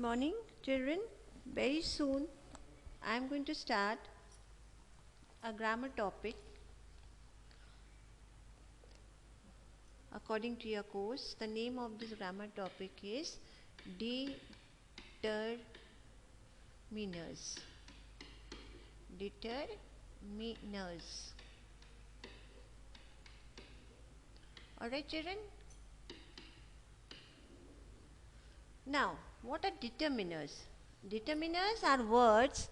Morning, children. Very soon I am going to start a grammar topic according to your course. The name of this grammar topic is determiners. Determiners. Alright, children. Now, what are determiners? Determiners are words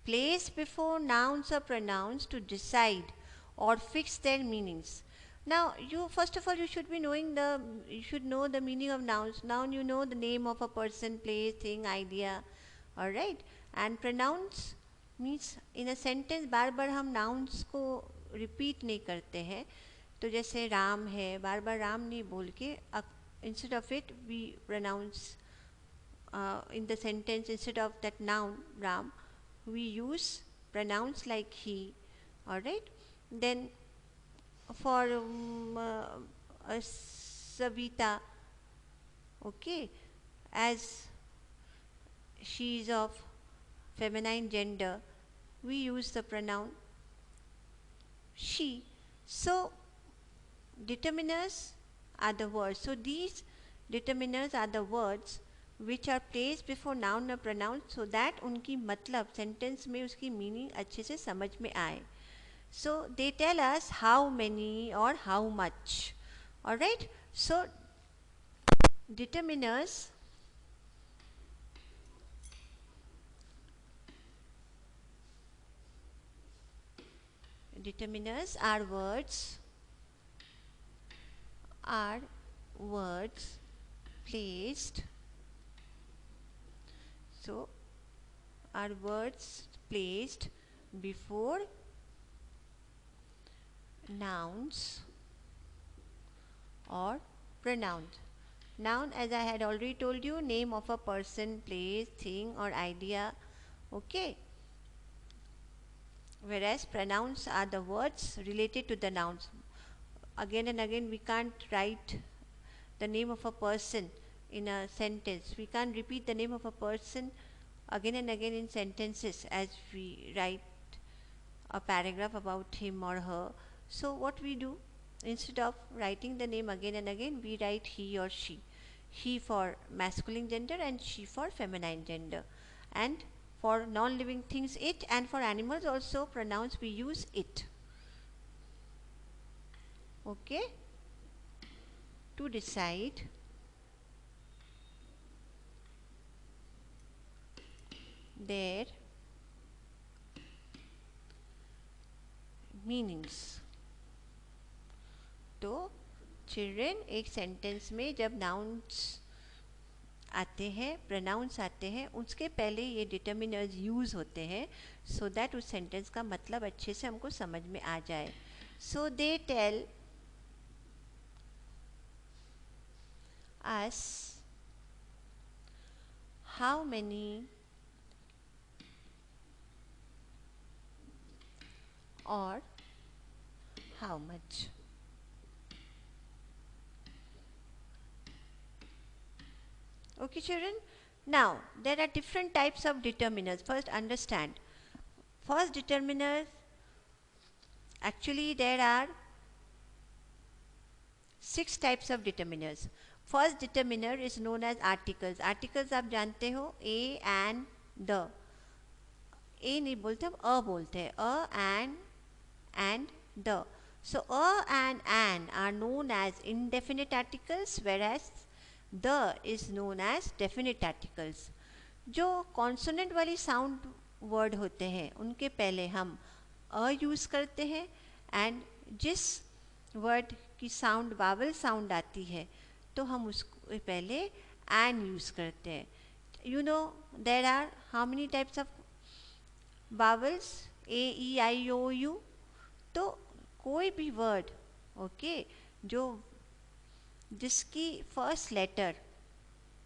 placed before nouns or pronouns to decide or fix their meanings. Now, first of all you should know the meaning of nouns. Noun, you know the name of a person, place, thing, idea. All right. And pronouns means in a sentence बार बार हम nouns को repeat नहीं करते हैं. तो जैसे राम है, बार बार राम नहीं बोल के instead of it we pronounce in the sentence, instead of that noun Ram, we use pronouns like he. Alright. Then for Savita, okay, as she is of feminine gender, we use the pronoun she. So determiners are the words. So these determiners are the words which are placed before noun or pronoun so that उनकी मतलब sentence में उसकी meaning अच्छे से समझ में आए. So they tell us how many or how much. Alright. So determiners are words placed. So are words placed before nouns or pronouns. Noun, as I had already told you, name of a person, place, thing or idea. Okay. Whereas pronouns are the words related to the nouns. Again and again we can't write the name of a person in a sentence. We can't repeat the name of a person again and again in sentences as we write a paragraph about him or her. So what we do, instead of writing the name again and again, we write he or she. He for masculine gender and she for feminine gender. And for non-living things it, and for animals also pronouns we use it. Okay. To decide their meanings. तो children एक sentence में जब nouns आते हैं, pronounce आते हैं, उसके पहले ये डिटर्मिनर्स यूज़ होते हैं सो दैट उस सेंटेंस का मतलब अच्छे से हमको समझ में आ जाए. So they tell us how many or how much. Okay, children. Now there are different types of determiners. First understand. First determiners, actually there are 6 types of determiners. First determiner is known as articles. Articles आप जानते हो, a and the. a नहीं बोलते, हम a बोलते हैं. A and the. So a and an are known as indefinite articles, whereas the is known as definite articles. जो consonant वाली sound word होते हैं उनके पहले हम a यूज़ करते हैं, and जिस word की sound vowel sound आती है तो हम उसको पहले an यूज़ करते हैं. You know there are how many types of vowels? A, E, I, O, U. तो कोई भी word okay जो जिसकी फर्स्ट लेटर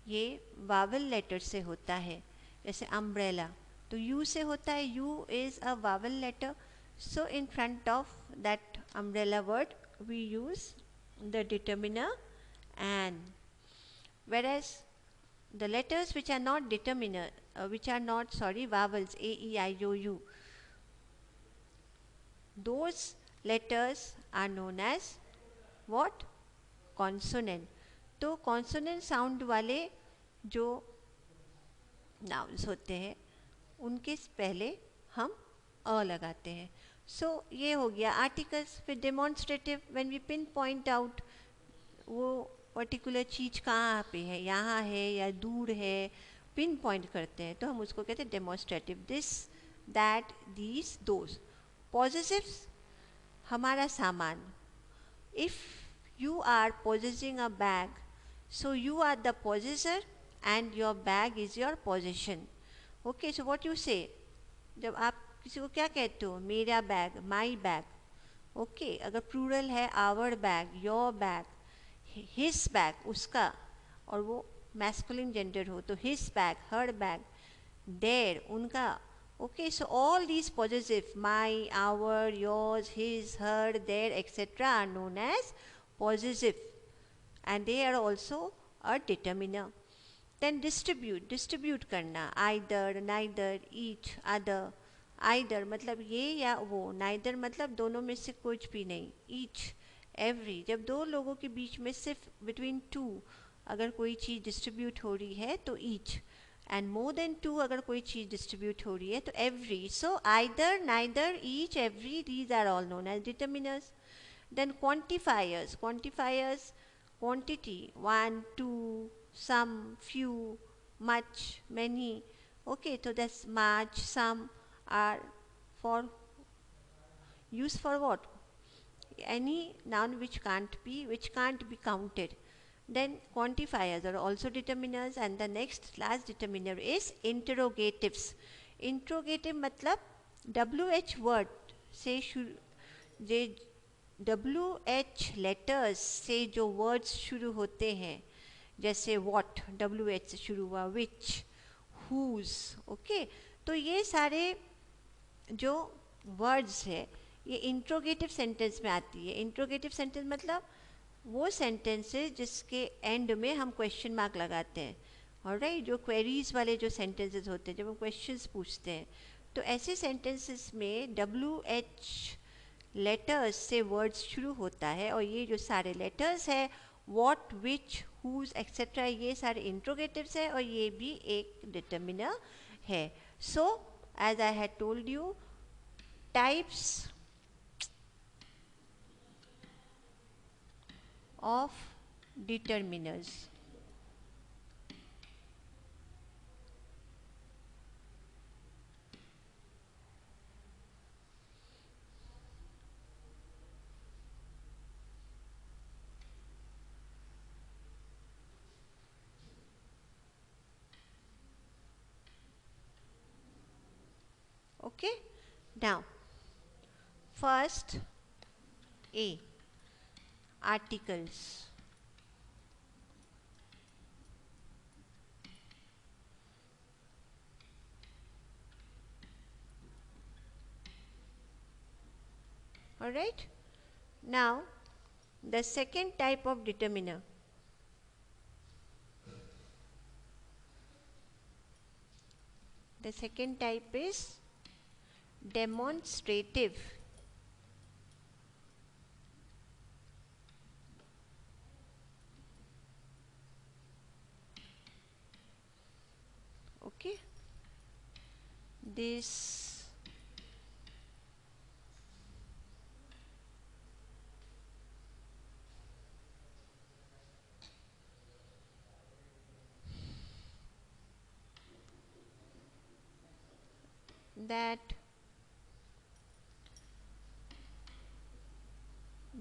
ये वावल लेटर से होता है, जैसे अम्ब्रेला तो यू से होता है, U is a vowel letter. So in front of that umbrella word we use the determiner an. Whereas the letters which are not determiner, which are not, sorry, vowels, A, E, I, O, U, those letters are known as what? Consonant. तो consonant sound वाले जो nouns होते हैं उनके पहले हम अ लगाते हैं. सो ये हो गया आर्टिकल्स. फिर demonstrative, when we pinpoint out वो पर्टिकुलर चीज़ कहाँ पे है, यहाँ है या दूर है, पिन पॉइंट करते हैं तो हम उसको कहते हैं demonstrative. This, that, these, those. Possessives, हमारा सामान. If you are possessing a bag, so you are the possessor and your bag is your possession. Okay, so what you say, जब आप किसी को क्या कहते हो, मेरा बैग, माई बैग. ओके, अगर प्लूरल है our bag, your bag, his bag, उसका, और वो मैस्कुलिन जेंडर हो तो his bag, her bag, their, उनका. Okay, so all these possessive, my, our, yours, his, her, their, etc. are known as possessive, and they are also a determiner. Then distribute, distribute करना, either, neither, each, other. Either मतलब ये या वो, neither मतलब दोनों में से कुछ भी नहीं, each, every. जब दो लोगों के बीच में सिर्फ between two अगर कोई चीज़ डिस्ट्रीब्यूट हो रही है तो each, and more than two अगर कोई चीज़ डिस्ट्रीब्यूट हो रही है तो every. So either, neither, each, every, these are all known as determiners. Then quantifiers, quantifiers, quantity, one, two, some, few, much, many. Okay, तो this much, some are for use for what? Any noun which can't be counted. Then quantifiers are also determiners, and the next last determiner is interrogatives. Interrogative मतलब WH word से जे WH letters से जो words शुरू होते हैं, जैसे what WH से शुरू हुआ, which, whose. ओके, तो ये सारे जो वर्ड्स है ये इंट्रोगेटिव सेंटेंस में आती है. इंट्रोगेटिव सेंटेंस मतलब वो सेंटेंस है जिसके एंड में हम क्वेश्चन मार्क लगाते हैं. ऑलराइट, जो क्वेरीज वाले जो सेंटेंसेस होते हैं जब हम क्वेश्चंस पूछते हैं तो ऐसे सेंटेंसेस में WH लेटर्स से वर्ड्स शुरू होता है, और ये जो सारे लेटर्स है व्हाट, विच, हुज, एक्सेट्रा, ये सारे इंट्रोगेटिव्स है और ये भी एक डिटर्मिनर है. So as I had told you, types of determiners. Okay, now first A, articles. All right, now the second type of determiner. The second type is demonstrative. Okay, this that,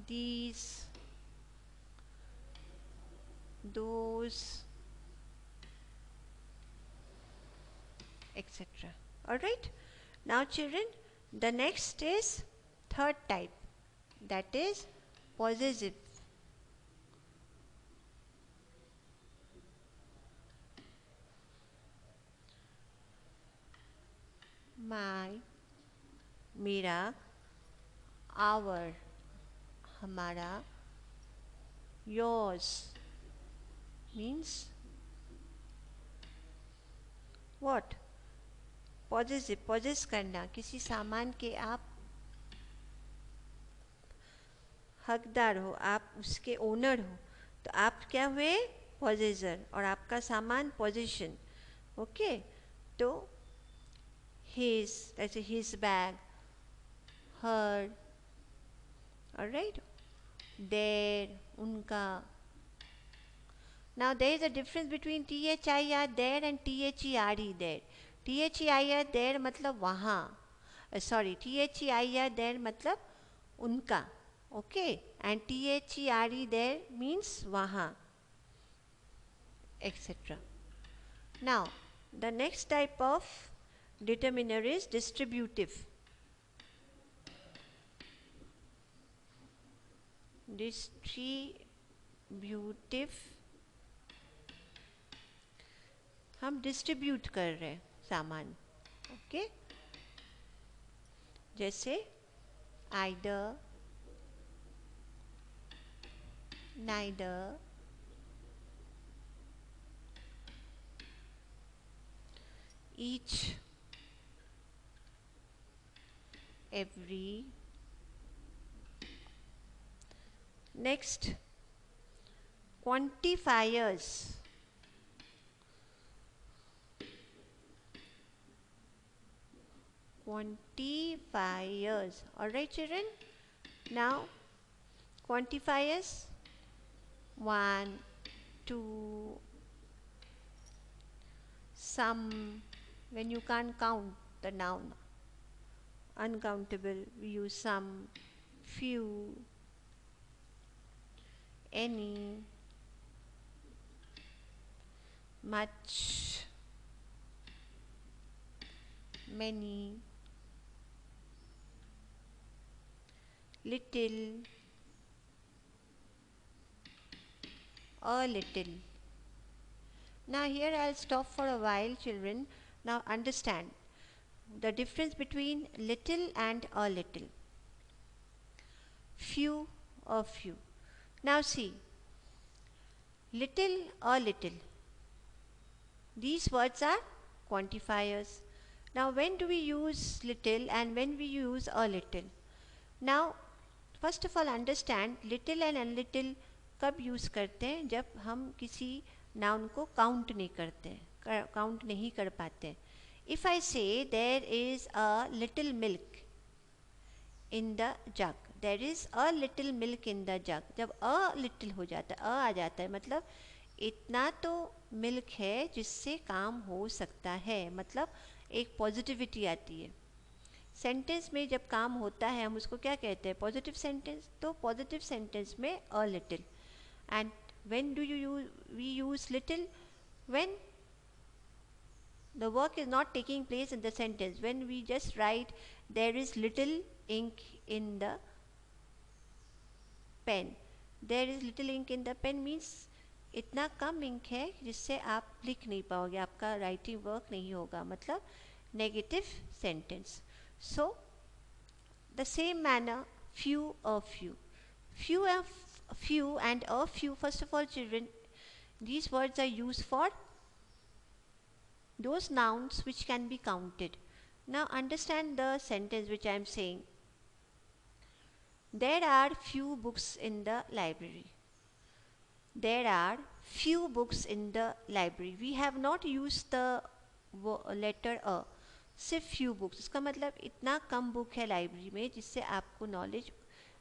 these, those, etc. All right, now children, the next is third type, that is possessive. My, मेरा, our, हमारा, yours means what possess करना, किसी सामान के आप हकदार हो, आप उसके ओनर हो, तो आप क्या हुए, पोजेसर, और आपका सामान पोजीशन. ओके, तो his, ऐसे his bag, her, alright, their, उनका. Now there is a difference between thir there and there. Thir there मतलब वहाँ, sorry, thir there मतलब उनका, okay, and there means वहाँ, etc. Now the next type of determiner is distributive. Distributive, हम distribute कर रहे हैं सामान. ओके, जैसे either, neither, each, every. Next, quantifiers. Quantifiers. Alright children, now quantifiers, 1, 2, some, when you can't count the noun, uncountable, we use some, few, any, much, many, little, a little. Now here I'll stop for a while children. Now understand the difference between little and a little. Few, a few. Now see, little, a little, these words are quantifiers. Now when do we use little and when we use a little? Now first of all understand little and unlittle कब use करते हैं, जब हम किसी noun को count नहीं करते, count नहीं कर पाते. If I say there is a little milk in the jug, there is a little milk in the jug, जब अ लिटिल हो जाता है, अ आ जाता है, मतलब इतना तो मिल्क है जिससे काम हो सकता है, मतलब एक पॉजिटिविटी आती है. सेंटेंस में जब काम होता है हम उसको क्या कहते हैं, पॉजिटिव सेंटेंस. तो पॉजिटिव सेंटेंस में a little. And when do you we use little, when the work is not taking place in the sentence, when we just write there is little ink in the pen. There is little ink in the pen means इतना कम ink है जिससे आप लिख नहीं पाओगे, आपका writing work नहीं होगा, मतलब negative sentence. So the same manner, few, a few, few and a few. First of all children, these words are used for those nouns which can be counted. Now understand the sentence which I am saying. There are few books in the library. There are few books in the library. We have not used the letter a, सिर्फ few books. इसका मतलब इतना कम book है library में जिससे आपको knowledge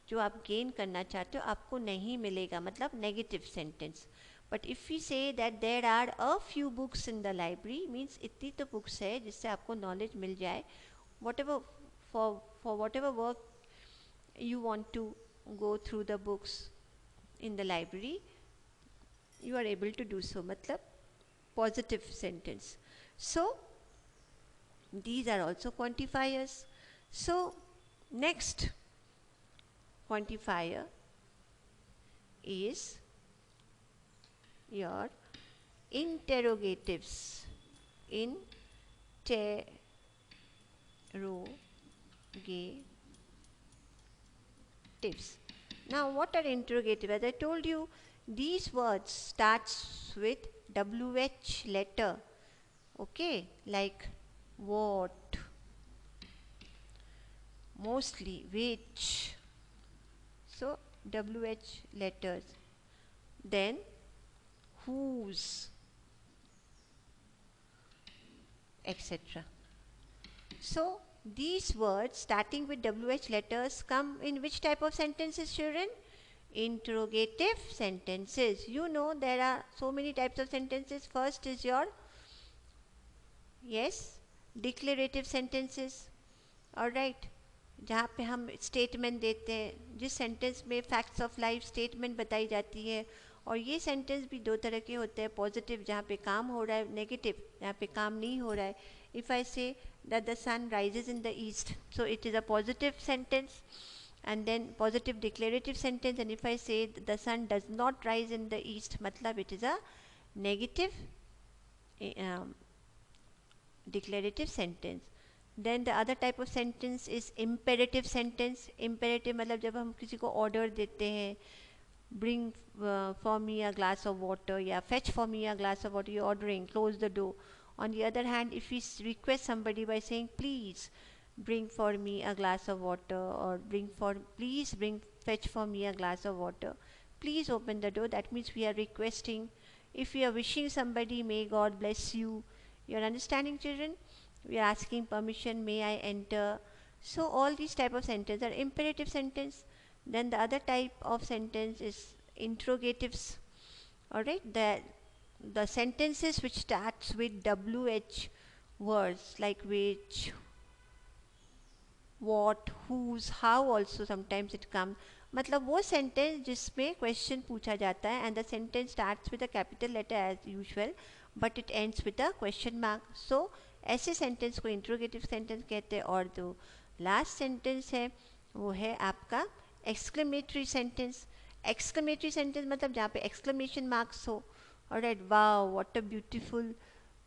जो आप गेन करना चाहते हो आपको नहीं मिलेगा, मतलब negative sentence. But if we say that there are a few books in the library means इतनी तो बुक्स है जिससे आपको नॉलेज मिल जाए, whatever for whatever work you want to go through the books in the library, you are able to do so, matlab positive sentence. So these are also quantifiers. So next quantifier is your interrogatives. Interrogatives. Now what are interrogative? As I told you, these words starts with WH letter. Okay, like what, mostly, which. So WH letters. Then whose, etc. So these words starting with WH letters come in which type of sentences, children? Interrogative sentences. You know there are so many types of sentences. First is your, yes, declarative sentences. Alright, जहाँ पे हम statement देते हैं, जिस sentence में facts of life statement बताई जाती है. और ये सेंटेंस भी दो तरह के होते हैं, पॉजिटिव जहाँ पे काम हो रहा है, नेगेटिव जहाँ पे काम नहीं हो रहा है. If I say that the sun rises in the east, so it is a positive sentence. And then positive declarative sentence, and if I say the sun does not rise in the east, matlab it is a negative um, declarative sentence. Then the other type of sentence is imperative sentence. Imperative मतलब जब हम किसी को order देते हैं, bring for me a glass of water या fetch for me a glass of water, you're ordering, close the door. On the other hand, if we request somebody by saying please bring for me a glass of water, or please bring fetch for me a glass of water, please open the door, that means we are requesting. If we are wishing somebody may God bless you, you're understanding, children? We are asking permission, may I enter? So all these type of sentences are imperative sentence. Then the other type of sentence is interrogatives. All right, the sentences which starts with WH words like which, what, whose, how also sometimes it comes. मतलब वो sentence जिसमें question पूछा जाता है, and the sentence starts with a capital letter as usual, but it ends with a question mark. So ऐसे sentence को interrogative sentence कहते हैं. और जो लास्ट सेंटेंस है वो है आपका एक्सक्लेमेटरी सेंटेंस. एक्सक्लेमेटरी सेंटेंस मतलब जहाँ पे एक्सक्लेमेशन मार्क्स हो. Alright, wow what a beautiful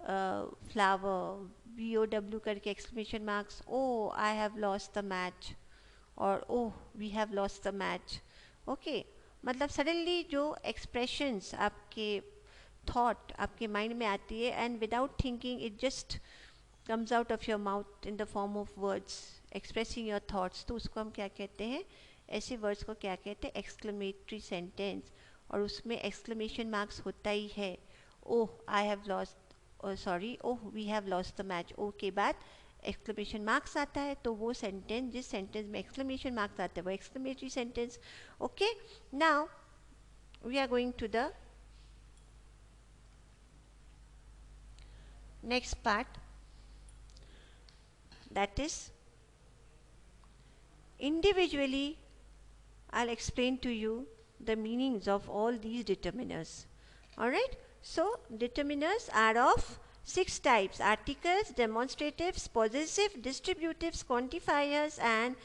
flower, VOW करके exclamation marks, oh I have lost the match, और oh we have lost the match. Okay, मतलब सडनली जो एक्सप्रेशंस आपके थॉट आपके माइंड में आती है, and without thinking it just comes out of your mouth in the form of words expressing your thoughts, तो उसको हम क्या कहते हैं, ऐसे वर्ड्स को क्या कहते हैं, एक्सक्लेमेटरी सेंटेंस. और उसमें एक्सक्लेमेशन मार्क्स होता ही है. Oh I have lost, sorry, oh we have lost the match, oh के बाद एक्सक्लेमेशन मार्क्स आता है. तो वो सेंटेंस, जिस सेंटेंस में एक्सक्लेमेशन मार्क्स आते हैं वो exclamatory sentence. Okay, now we are going to the next part, that is individually I'll explain to you the meanings of all these determiners. Alright, so determiners are of 6 types: articles, demonstratives, possessive, distributives, quantifiers and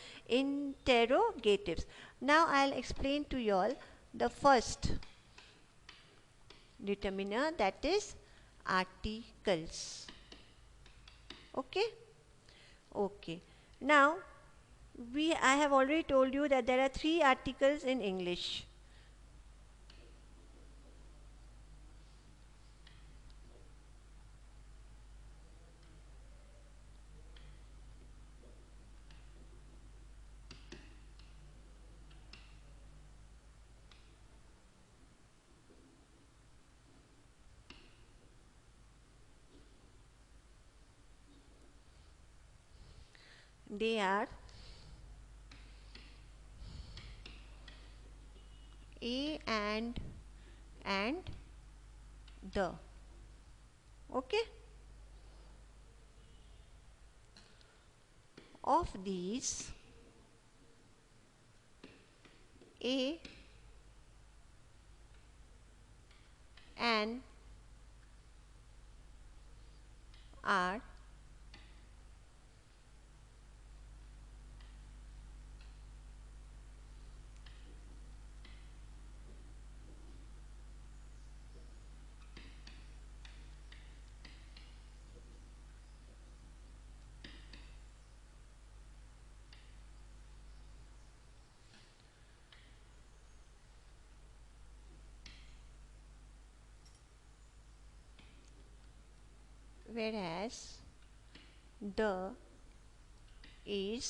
interrogatives. Now I'll explain to you all the first determiner, that is articles. Okay. Okay, now I have already told you that there are 3 articles in English. They are a and the. Okay, of these a and are whereas the is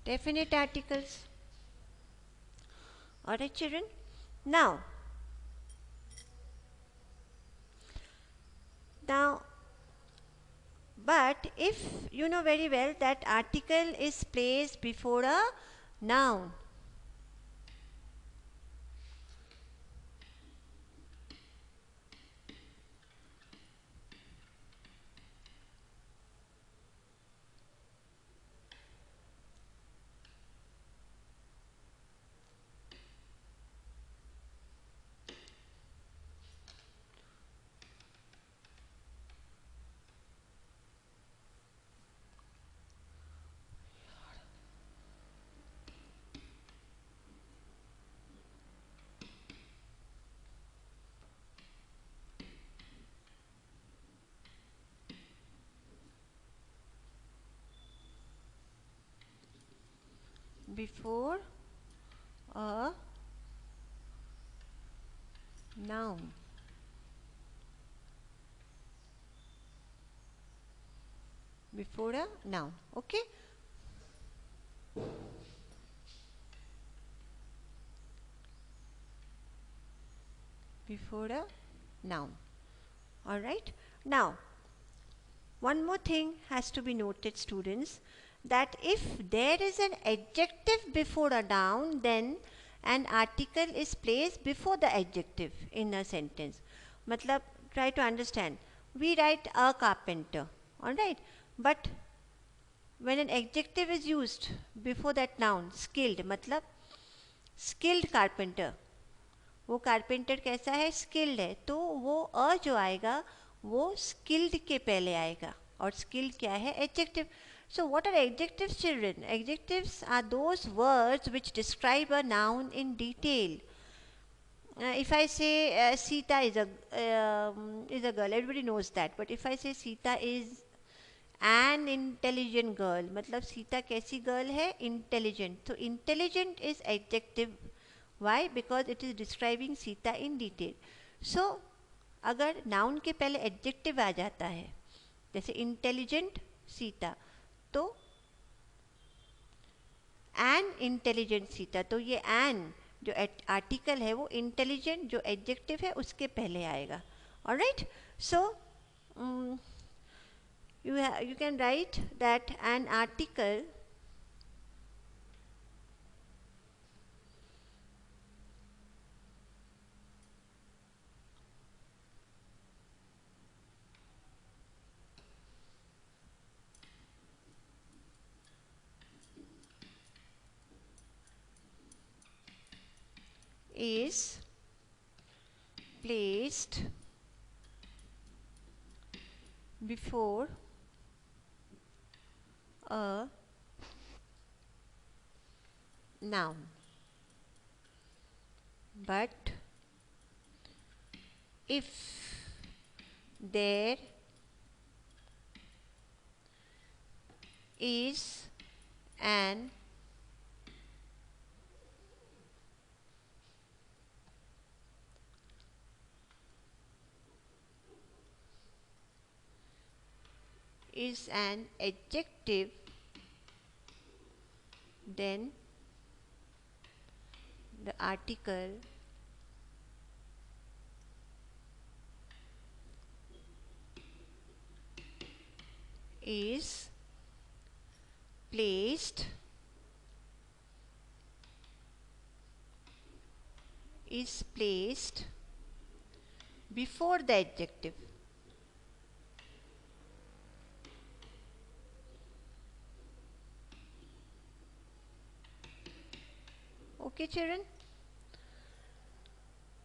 definite articles. Alright, children. Now, but if you know very well that article is placed before a noun, before a noun, before a noun, okay. Before a noun. All right. Now, one more thing has to be noted, students, that if there is an adjective before a noun, then an article is placed before the adjective in a sentence. Matlab, try to understand. We write a carpenter, all right, but when an adjective is used before that noun, skilled, matlab skilled carpenter, वो carpenter कैसा है, skilled है, तो वो अ जो आएगा वो skilled के पहले आएगा, और स्किल्ड क्या है, adjective. So what are adjectives, children? Adjectives are those words which describe a noun in detail. If I say Sita is a girl, everybody knows that. But if I say Sita is an intelligent girl, मतलब सीता कैसी girl है, intelligent. तो intelligent is adjective. Why? Because it is describing Sita in detail. So अगर noun के पहले adjective आ जाता है, जैसे इंटेलिजेंट सीता, तो एन इंटेलिजेंट सीता, तो ये एन जो आर्टिकल है वो इंटेलिजेंट जो एडजेक्टिव है उसके पहले आएगा. Alright. So you can write that an article is placed before a noun, but if there is an adjective, then the article is placed before the adjective. Okay, children.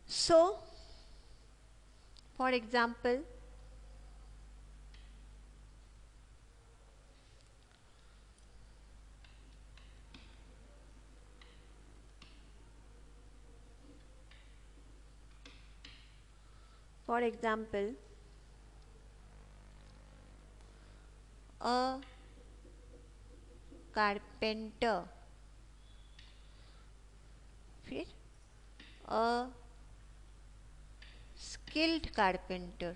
So, for example, a carpenter, फिर a skilled carpenter,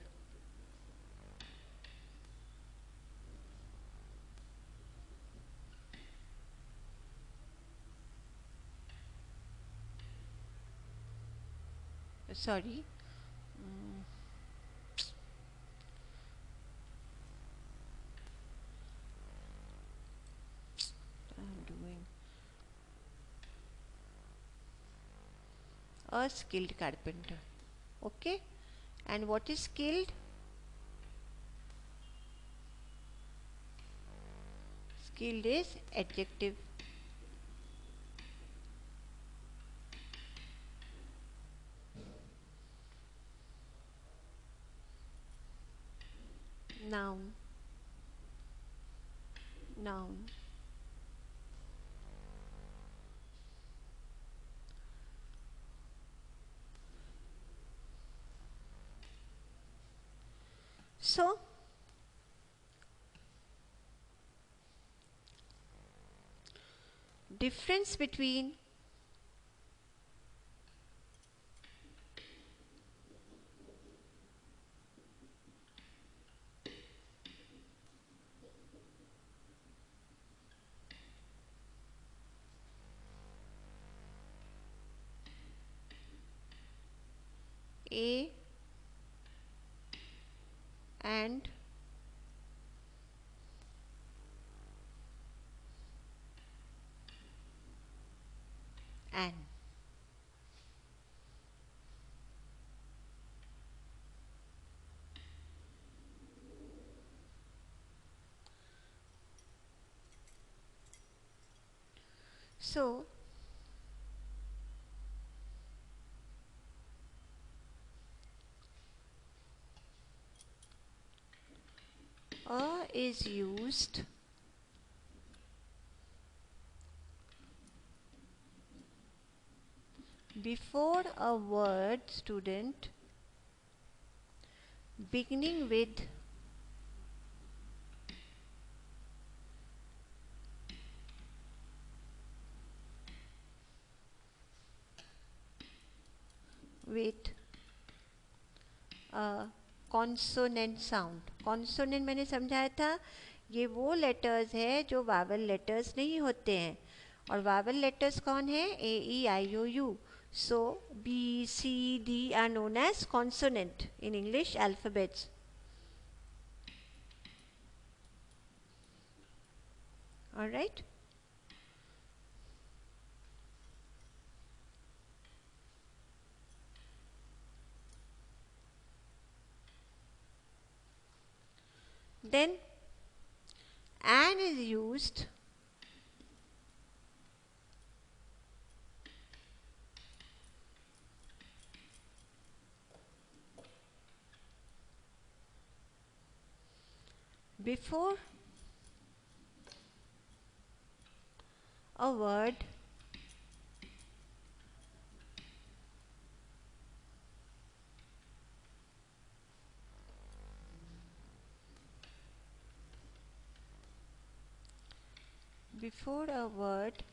sorry, I'm doing a skilled carpenter. Okay, and what is skilled? Skilled is adjective. Noun, noun. So difference between a and an. So a is used before a word, student, beginning with with consonant sound. Consonant मैंने समझाया था, ये वो letters है जो vowel letters नहीं होते हैं. और वावल लेटर्स कौन है? A E I O U. So B C D are known as consonant in English alphabets. Alright. Then an is used before a word before a word